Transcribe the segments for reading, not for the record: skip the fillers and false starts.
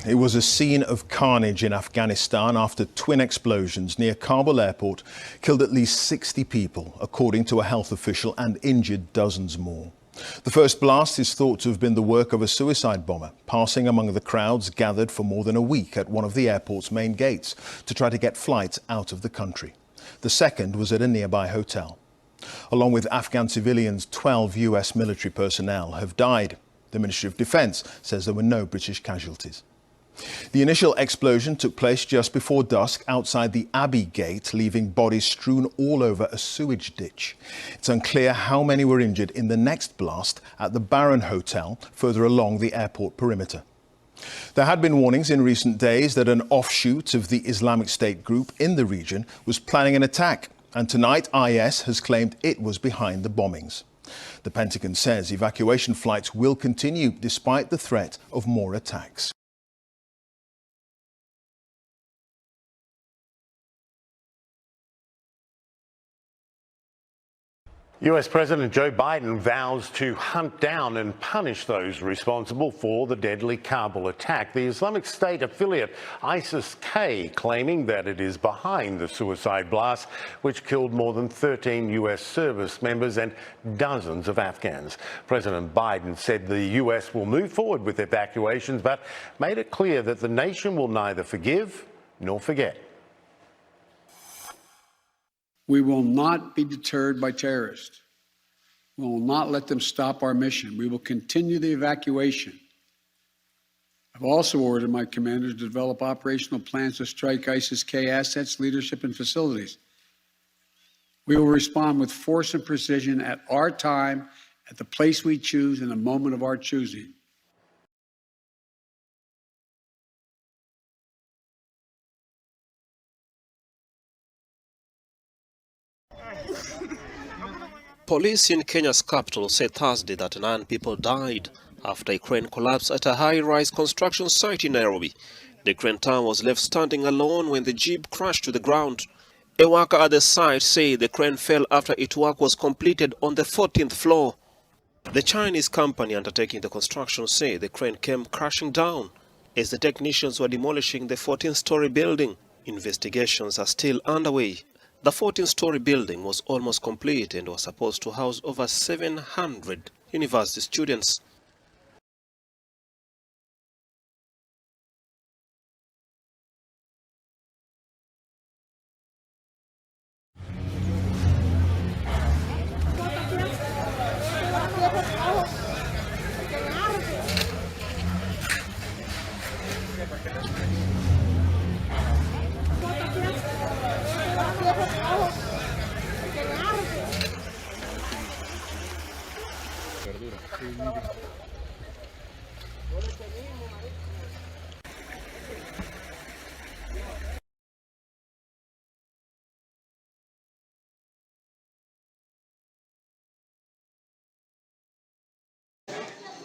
It was a scene of carnage in Afghanistan after twin explosions near Kabul Airport killed at least 60 people, according to a health official, and injured dozens more. The first blast is thought to have been the work of a suicide bomber, passing among the crowds gathered for more than a week at one of the airport's main gates to try to get flights out of the country. The second was at a nearby hotel. Along with Afghan civilians, 12 US military personnel have died. The Ministry of Defence says there were no British casualties. The initial explosion took place just before dusk outside the Abbey Gate, leaving bodies strewn all over a sewage ditch. It's unclear how many were injured in the next blast at the Baron Hotel, further along the airport perimeter. There had been warnings in recent days that an offshoot of the Islamic State group in the region was planning an attack, and tonight IS has claimed it was behind the bombings. The Pentagon says evacuation flights will continue despite the threat of more attacks. US President Joe Biden vows to hunt down and punish those responsible for the deadly Kabul attack. The Islamic State affiliate ISIS-K claiming that it is behind the suicide blast which killed more than 13 US service members and dozens of Afghans. President Biden said the US will move forward with evacuations, but made it clear that the nation will neither forgive nor forget. We will not be deterred by terrorists. We will not let them stop our mission. We will continue the evacuation. I've also ordered my commanders to develop operational plans to strike ISIS-K assets, leadership, and facilities. We will respond with force and precision at our time, at the place we choose, in a moment of our choosing. Police in Kenya's capital said Thursday that 9 people died after a crane collapsed at a high-rise construction site in Nairobi. The crane tower was left standing alone when the jeep crashed to the ground. A worker at the site said the crane fell after its work was completed on the 14th floor. The Chinese company undertaking the construction said the crane came crashing down as the technicians were demolishing the 14-story building. Investigations are still underway. The 14-story building was almost complete and was supposed to house over 700 university students.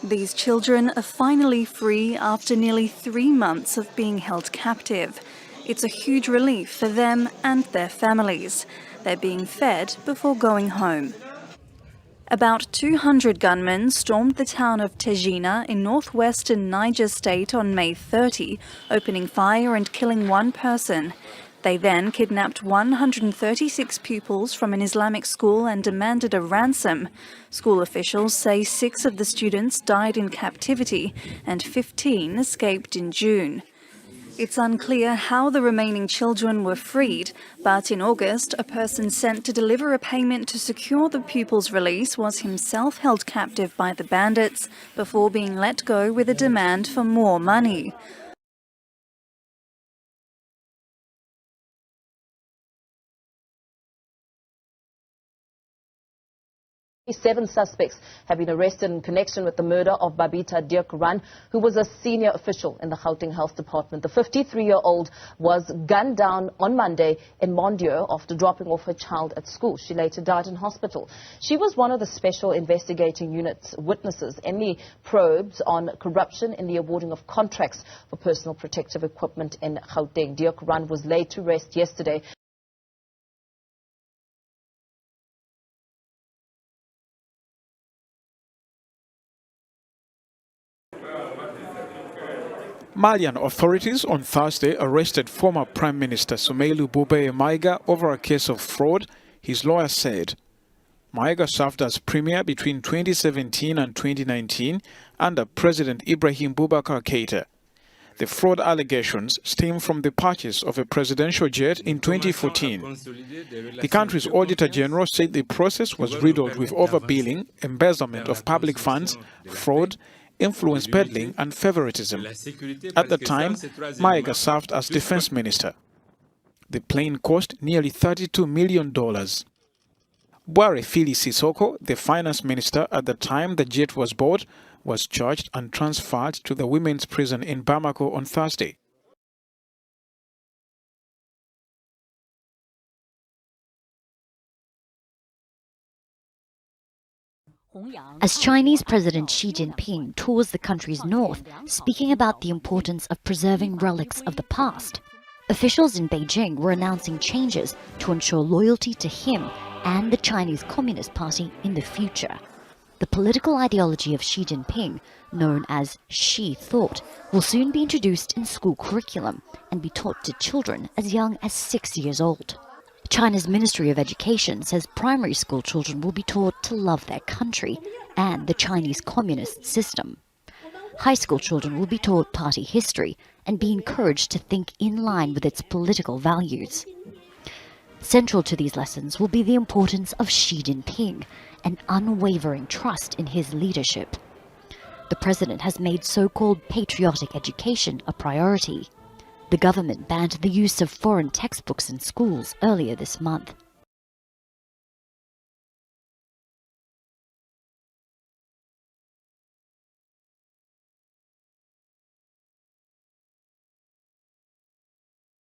These children are finally free after nearly 3 months of being held captive. It's a huge relief for them and their families. They're being fed before going home. About 200 gunmen stormed the town of Tejina in northwestern Niger State on May 30, opening fire and killing 1 person. They then kidnapped 136 pupils from an Islamic school and demanded a ransom. School officials say 6 of the students died in captivity and 15 escaped in June. It's unclear how the remaining children were freed, but in August, a person sent to deliver a payment to secure the pupils' release was himself held captive by the bandits before being let go with a demand for more money. 7 suspects have been arrested in connection with the murder of Babita Deokaran, who was a senior official in the Gauteng Health Department. The 53-year-old was gunned down on Monday in Mondio after dropping off her child at school. She later died in hospital. She was one of the Special Investigating Unit's witnesses in the probes on corruption in the awarding of contracts for personal protective equipment in Gauteng. Deokaran was laid to rest yesterday. Malian authorities on Thursday arrested former Prime Minister Soumeilou Boubeye Maiga over a case of fraud, his lawyer said. Maiga served as premier between 2017 and 2019 under President Ibrahim Boubacar Keïta. The fraud allegations stem from the purchase of a presidential jet in 2014. The country's Auditor General said the process was riddled with overbilling, embezzlement of public funds, fraud, influence peddling and favoritism. At the time, Maiga served as defense minister. The plane cost nearly $32 million. Bware Fili Sissoko, the finance minister at the time the jet was bought, was charged and transferred to the women's prison in Bamako on Thursday. As Chinese President Xi Jinping tours the country's north, speaking about the importance of preserving relics of the past, officials in Beijing were announcing changes to ensure loyalty to him and the Chinese Communist Party in the future. The political ideology of Xi Jinping, known as Xi Thought, will soon be introduced in school curriculum and be taught to children as young as 6 years old. China's Ministry of Education says primary school children will be taught to love their country and the Chinese communist system. High school children will be taught party history and be encouraged to think in line with its political values. Central to these lessons will be the importance of Xi Jinping and unwavering trust in his leadership. The president has made so-called patriotic education a priority. The government banned the use of foreign textbooks in schools earlier this month.